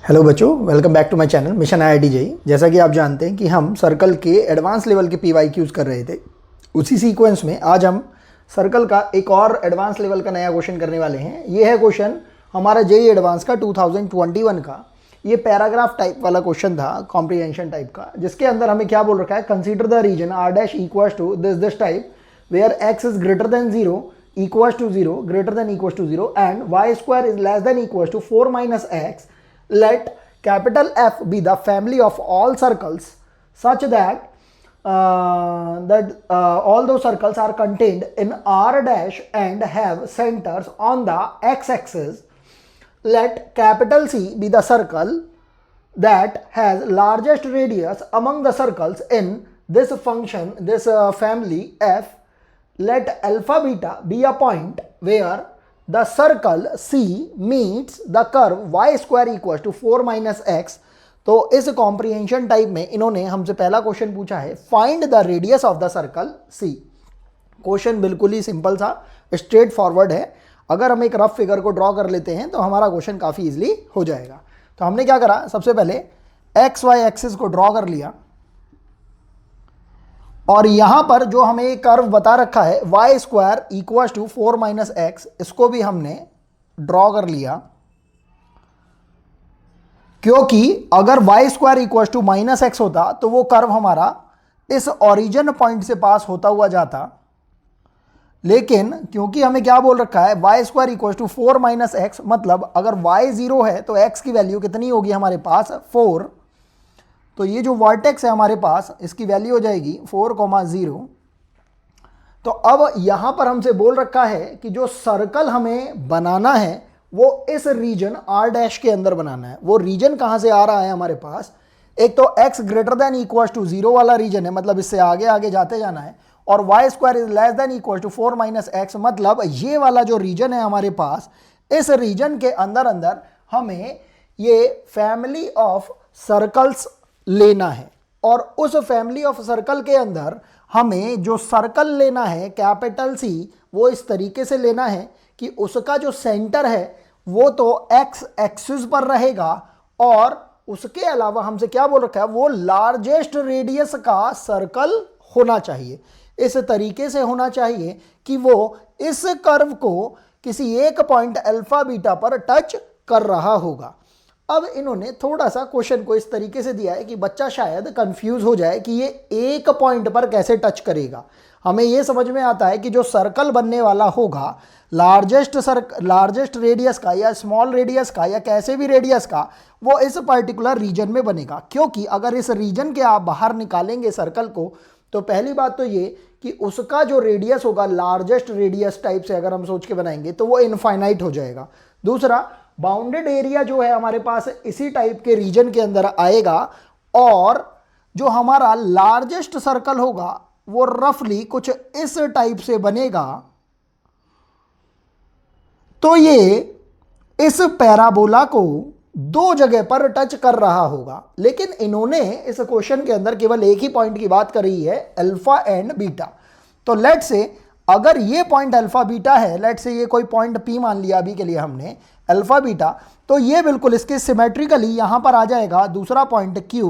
Hello बच्चों, welcome back to my channel mission IIT JEE. जैसा कि आप जानते हैं कि हम सर्कल के एडवांस लेवल के पीवाईक्यूज कर रहे थे, उसी सीक्वेंस में आज हम सर्कल का एक और एडवांस लेवल का नया क्वेश्चन करने वाले हैं। ये है क्वेश्चन हमारा जेईई एडवांस का 2021 का। ये पैराग्राफ टाइप वाला क्वेश्चन था, कॉम्प्रीहेंशन टाइप का, जिसके अंदर हमें क्या बोल रखा है, consider the region R dash equal to this type where X is greater than 0 equals to 0 greater than equals to 0 and y square is less than equals to 4 minus x. Let capital F be the family of all circles such that all those circles are contained in R dash and have centers on the x-axis. Let capital C be the circle that has largest radius among the circles in this function, this family F. Let alpha beta be a point where the circle C meets the curve y square equals to 4 minus x. तो इस comprehension type में इन्होंने हमसे पहला question पूछा है, find the radius of the circle C। Question बिल्कुल ही simple सा, स्ट्रेट फॉरवर्ड है। अगर हम एक रफ फिगर को ड्रॉ कर लेते हैं तो हमारा क्वेश्चन काफ़ी इजीली हो जाएगा। तो हमने क्या करा, सबसे पहले एक्स वाई एक्सिस को ड्रॉ कर लिया और यहां पर जो हमें एक कर्व बता रखा है Y square equal to 4 minus X, इसको भी हमने ड्रॉ कर लिया, क्योंकि अगर Y square equal to minus X होता तो वो कर्व हमारा इस ओरिजिन पॉइंट से पास होता हुआ जाता। लेकिन क्योंकि हमें क्या बोल रखा है, Y square equal to 4 minus X, मतलब अगर वाई 0 है तो एक्स की वैल्यू कितनी होगी हमारे पास, 4। तो ये जो वर्टेक्स है हमारे पास, इसकी वैल्यू हो जाएगी 4,0। तो अब यहां पर हमसे बोल रखा है कि जो सर्कल हमें बनाना है वो इस रीजन आर डैश के अंदर बनाना है। वो रीजन कहां से आ रहा है हमारे पास, एक तो x greater than equal to 0 वाला रीजन है, मतलब इससे आगे आगे जाते जाना है, और Y square is less than equal to 4 minus X, मतलब ये वाला जो रीजन है हमारे पास, इस रीजन के अंदर अंदर हमें ये फैमिली ऑफ सर्कल्स लेना है। और उस फैमिली ऑफ सर्कल के अंदर हमें जो सर्कल लेना है कैपिटल सी, वो इस तरीके से लेना है कि उसका जो सेंटर है वो तो एक्स एक्सिस पर रहेगा, और उसके अलावा हमसे क्या बोल रखा है, वो लार्जेस्ट रेडियस का सर्कल होना चाहिए। इस तरीके से होना चाहिए कि वो इस कर्व को किसी एक पॉइंट अल्फा बीटा पर टच कर रहा होगा। अब इन्होंने थोड़ा सा क्वेश्चन को इस तरीके से दिया है कि बच्चा शायद कंफ्यूज हो जाए कि ये एक पॉइंट पर कैसे टच करेगा। हमें ये समझ में आता है कि जो सर्कल बनने वाला होगा लार्जेस्ट रेडियस का या स्मॉल रेडियस का या कैसे भी रेडियस का, वो इस पर्टिकुलर रीजन में बनेगा। क्योंकि अगर इस रीजन के आप बाहर निकालेंगे सर्कल को, तो पहली बात तो ये कि उसका जो रेडियस होगा लार्जेस्ट रेडियस टाइप से अगर हम सोच के बनाएंगे तो वो इनफाइनाइट हो जाएगा। दूसरा, बाउंडेड एरिया जो है हमारे पास इसी टाइप के रीजन के अंदर आएगा, और जो हमारा लार्जेस्ट सर्कल होगा वो रफली कुछ इस टाइप से बनेगा। तो ये इस पैराबोला को दो जगह पर टच कर रहा होगा। लेकिन इन्होंने इस क्वेश्चन के अंदर केवल एक ही पॉइंट की बात करी है, अल्फा एंड बीटा। तो लेट से अगर ये पॉइंट अल्फा बीटा है, लेट से ये कोई पॉइंट पी मान लिया अभी के लिए हमने, अल्फा बीटा, तो ये बिल्कुल इसके सिमेट्रिकली यहां पर आ जाएगा दूसरा पॉइंट क्यू।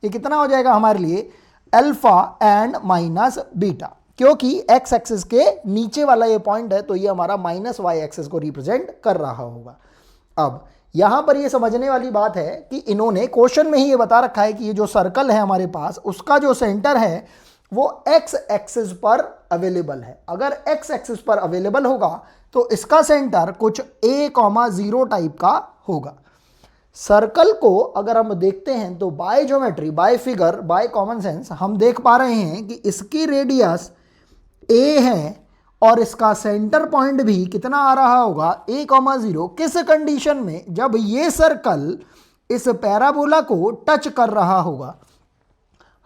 ये कितना हो जाएगा हमारे लिए, अल्फा एंड माइनस बीटा, क्योंकि एक्स एक्सिस के नीचे वाला ये पॉइंट है, तो ये हमारा माइनस वाई एक्सिस को रिप्रेजेंट कर रहा होगा। अब यहां पर ये समझने वाली बात है कि इन्होंने क्वेश्चन में ही ये बता रखा है कि ये जो सर्कल है हमारे पास, उसका जो सेंटर है वो एक्स एक्सिस पर अवेलेबल है। अगर एक्स एक्सिस पर अवेलेबल होगा तो इसका सेंटर कुछ a,0 टाइप का होगा। सर्कल को अगर हम देखते हैं तो by geometry, by figure, by common sense हम देख पा रहे हैं कि इसकी रेडियस a है और इसका सेंटर पॉइंट भी कितना आ रहा होगा, a,0। किस कंडीशन में, जब ये सर्कल इस पैराबोला को टच कर रहा होगा।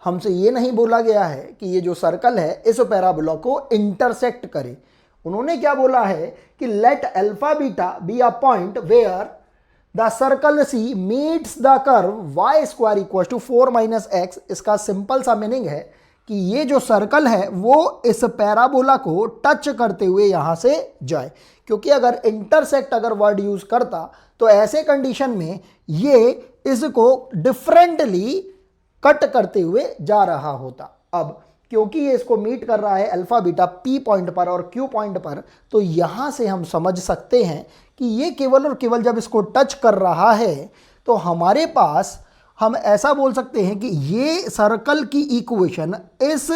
हमसे ये नहीं बोला गया है कि ये जो सर्कल है इस पैराबोला को इंटरसेक्ट करे। उन्होंने क्या बोला है कि let alpha beta be a point where the circle C meets the curve Y square equal to 4 minus X. इसका सिंपल सा मीनिंग है कि ये जो सर्कल है वो इस पैराबोला को टच करते हुए यहां से जाए, क्योंकि अगर इंटरसेक्ट अगर वर्ड यूज करता तो ऐसे कंडीशन में ये इसको डिफरेंटली कट करते हुए जा रहा होता। अब क्योंकि ये इसको मीट कर रहा है अल्फा बीटा पी पॉइंट पर और क्यू पॉइंट पर, तो यहां से हम समझ सकते हैं कि ये केवल और केवल जब इसको टच कर रहा है तो हमारे पास, हम ऐसा बोल सकते हैं कि ये सर्कल की इक्वेशन, इस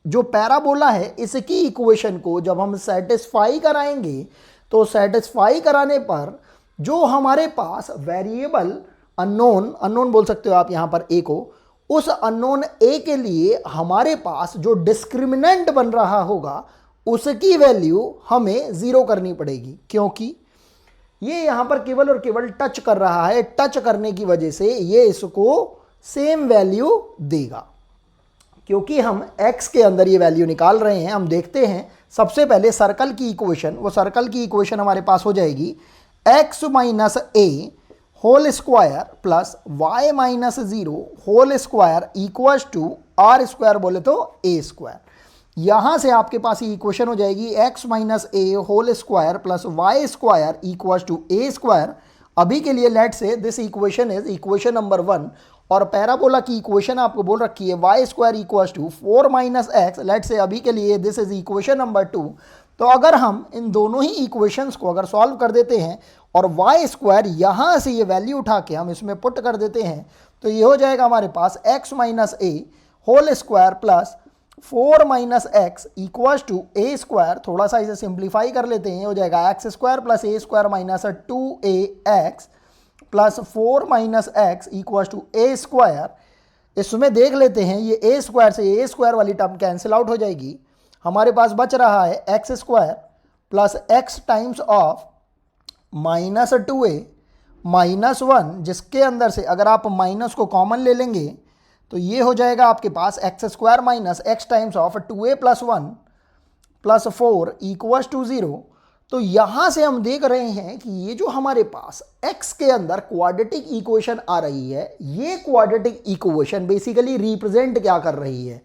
जो पैराबोला है इसकी इक्वेशन को जब हम सेटिस्फाई कराएंगे तो सेटिस्फाई कराने पर जो हमारे पास वेरिएबल अननोन बोल सकते हो आप यहां पर ए को, उस अननोन ए के लिए हमारे पास जो डिस्क्रिमिनेंट बन रहा होगा उसकी वैल्यू हमें 0 करनी पड़ेगी, क्योंकि ये यहां पर केवल और केवल टच कर रहा है। टच करने की वजह से ये इसको सेम वैल्यू देगा। क्योंकि हम x के अंदर ये वैल्यू निकाल रहे हैं, हम देखते हैं सबसे पहले सर्कल की इक्वेशन, वो सर्कल की इक्वेशन हमारे पास हो जाएगी x minus A whole square plus Y minus 0 whole square equals to R square बोले तो ए स्क्वायर। यहां से आपके पास ये इक्वेशन हो जाएगी x minus A whole square plus Y square equals to A square. अभी के लिए let say this equation is equation number 1, और पैराबोला की इक्वेशन आपको बोल रखी है Y square equals to 4 minus X. Let say अभी के लिए दिस इज इक्वेशन नंबर 2। तो अगर हम इन दोनों ही इक्वेशंस को अगर सॉल्व कर देते हैं और वाई स्क्वायर यहाँ से ये वैल्यू उठा के हम इसमें पुट कर देते हैं, तो ये हो जाएगा हमारे पास x minus A whole square plus 4 minus X equals to A square. थोड़ा सा इसे सिंप्लीफाई कर लेते हैं, हो जाएगा X square plus A square minus 2ax plus 4 minus X equals to A square. इसमें देख लेते हैं, ये ए स्क्वायर से ए स्क्वायर वाली टर्म कैंसिल आउट हो जाएगी। हमारे पास बच रहा है X square plus X times of minus 2a minus 1, जिसके अंदर से अगर आप माइनस को कॉमन ले लेंगे तो ये हो जाएगा आपके पास x square minus x times of 2a plus 1 plus 4 equals to 0। तो यहाँ से हम देख रहे हैं कि ये जो हमारे पास x के अंदर क्वाड्रेटिक इक्वेशन आ रही है, ये क्वाड्रेटिक इक्वेशन बेसिकली रिप्रेजेंट क्या कर रही है,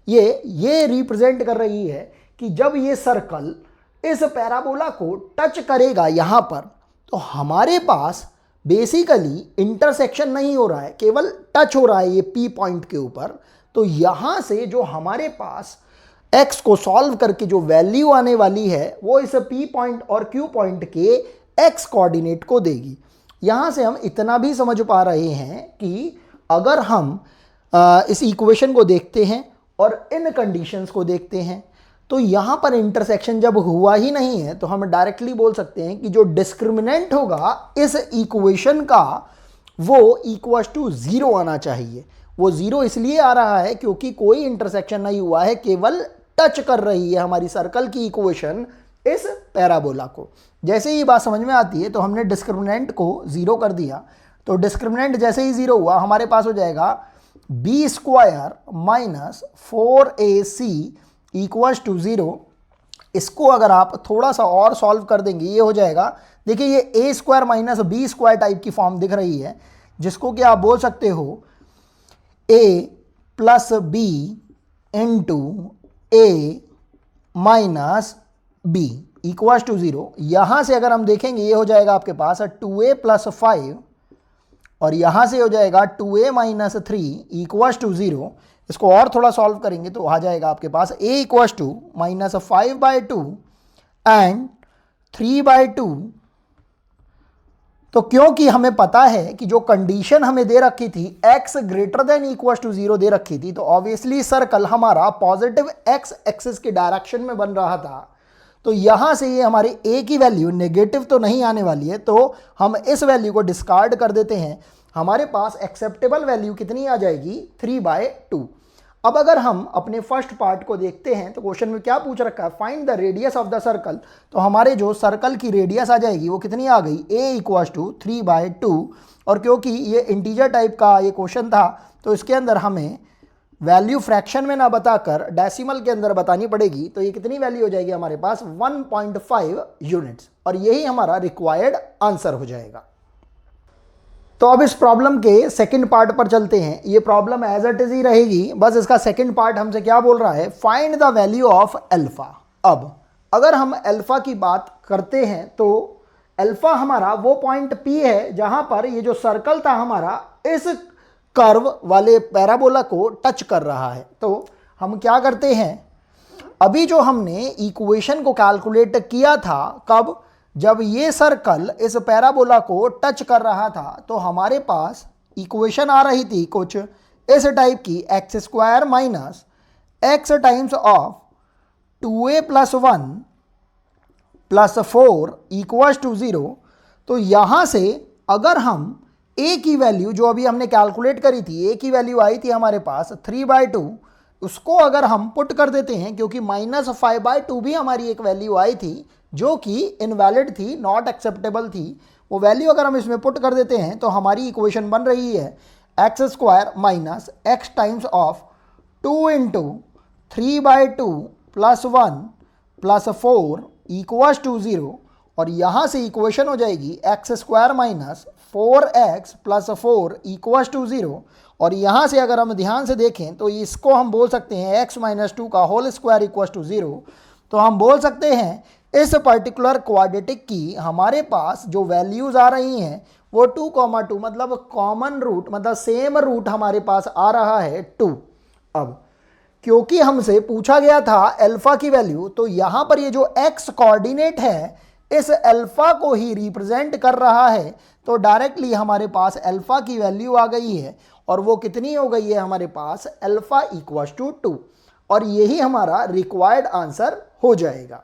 ये रिप्रेजेंट कर रही है कि जब ये सर्कल इस पैराबोला को टच करेगा यहाँ पर, तो हमारे पास बेसिकली इंटरसेक्शन नहीं हो रहा है, केवल टच हो रहा है ये P पॉइंट के ऊपर। तो यहाँ से जो हमारे पास x को सॉल्व करके जो वैल्यू आने वाली है वो इस P पॉइंट और Q पॉइंट के x कोऑर्डिनेट को देगी। यहाँ से हम इतना भी समझ पा रहे हैं कि अगर हम इस इक्वेशन को देखते हैं और इन कंडीशंस को देखते हैं, तो यहाँ पर इंटरसेक्शन जब हुआ ही नहीं है तो हम डायरेक्टली बोल सकते हैं कि जो डिस्क्रिमिनेंट होगा इस इक्वेशन का वो इक्वल्स टू 0 आना चाहिए। वो 0 इसलिए आ रहा है क्योंकि कोई इंटरसेक्शन नहीं हुआ है, केवल टच कर रही है हमारी सर्कल की इक्वेशन इस पैराबोला को। जैसे ही बात समझ में आती है तो हमने डिस्क्रिमिनेंट को 0 कर दिया, तो डिस्क्रिमिनेंट जैसे ही 0 हुआ हमारे पास हो जाएगा B square minus 4ac equals to 0। इसको अगर आप थोड़ा सा और सॉल्व कर देंगे ये हो जाएगा, देखिए ये ए square minus b square type की फॉर्म दिख रही है, जिसको कि आप बोल सकते हो a plus B into A minus B equals to 0। यहाँ से अगर हम देखेंगे ये हो जाएगा आपके पास 2a प्लस 5 और यहाँ से हो जाएगा 2a माइनस 3 इक्वल्स टू 0। इसको और थोड़ा सॉल्व करेंगे तो आ जाएगा आपके पास a equals to minus 5/2 and 3/2। तो क्योंकि हमें पता है कि जो कंडीशन हमें दे रखी थी x greater than equals to 0 दे रखी थी, तो ऑब्वियसली सर्कल हमारा पॉजिटिव x एक्सिस के डायरेक्शन में बन रहा था। तो यहां से ये हमारी a की वैल्यू नेगेटिव तो नहीं आने वाली है, तो हम इस वैल्यू को डिस्कार्ड कर देते हैं। हमारे पास एक्सेप्टेबल वैल्यू कितनी आ जाएगी 3/2। अब अगर हम अपने फर्स्ट पार्ट को देखते हैं तो क्वेश्चन में क्या पूछ रखा है, find the radius of the circle. तो हमारे जो सर्कल की रेडियस आ जाएगी वो कितनी आ गई a इक्वल्स टू 3/2। और क्योंकि ये इंटीजर टाइप का ये क्वेश्चन था तो इसके अंदर हमें वैल्यू फ्रैक्शन में ना बताकर डेसिमल के अंदर बतानी पड़ेगी। तो ये कितनी वैल्यू हो जाएगी हमारे पास 1.5 यूनिट्स, और यही हमारा रिक्वायर्ड आंसर हो जाएगा। तो अब इस प्रॉब्लम के सेकंड पार्ट पर चलते हैं। ये प्रॉब्लम एज इट इज ही रहेगी, बस इसका सेकंड पार्ट हमसे क्या बोल रहा है, find the value of alpha. अब अगर हम अल्फा की बात करते हैं तो अल्फा हमारा वो पॉइंट P है जहां पर ये जो सर्कल था हमारा इस कर्व वाले पैराबोला को टच कर रहा है। तो हम क्या करते हैं, अभी जो हमने इक्वेशन को कैलकुलेट किया था, कब, जब ये सर्कल इस पैराबोला को टच कर रहा था, तो हमारे पास इक्वेशन आ रही थी कुछ इस टाइप की, x square minus x times of 2a + 1 + 4 = 0। तो यहाँ से अगर हम a की वैल्यू जो अभी हमने कैलकुलेट करी थी, a की वैल्यू आई थी हमारे पास 3/2, उसको अगर हम पुट कर देते हैं, क्योंकि -5/2 भी हमारी एक वैल्यू आई थी जो कि इनवैलिड थी, नॉट एक्सेप्टेबल थी, वो वैल्यू अगर हम इसमें पुट कर देते हैं तो हमारी इक्वेशन बन रही है x² minus x times of 2 × 3/2 + 1 + 4 = 0। और यहाँ से इक्वेशन हो जाएगी x² माइनस 4x + 4 = 0। और यहाँ से अगर हम ध्यान से देखें तो इसको हम बोल सकते हैं x - 2 का होल स्क्वायर = 0। तो हम बोल सकते हैं इस पर्टिकुलर क्वाड्रेटिक की हमारे पास जो वैल्यूज़ आ रही हैं वो 2,2, मतलब कॉमन रूट, मतलब सेम रूट हमारे पास आ रहा है 2। अब क्योंकि हमसे पूछा गया था अल्फा की वैल्यू, तो यहाँ पर ये जो x कोऑर्डिनेट है इस अल्फा को ही रिप्रेजेंट कर रहा है, तो डायरेक्टली हमारे पास अल्फा की वैल्यू आ गई है, और वो कितनी हो गई है हमारे पास, अल्फा = 2। और यही हमारा रिक्वायर्ड आंसर हो जाएगा।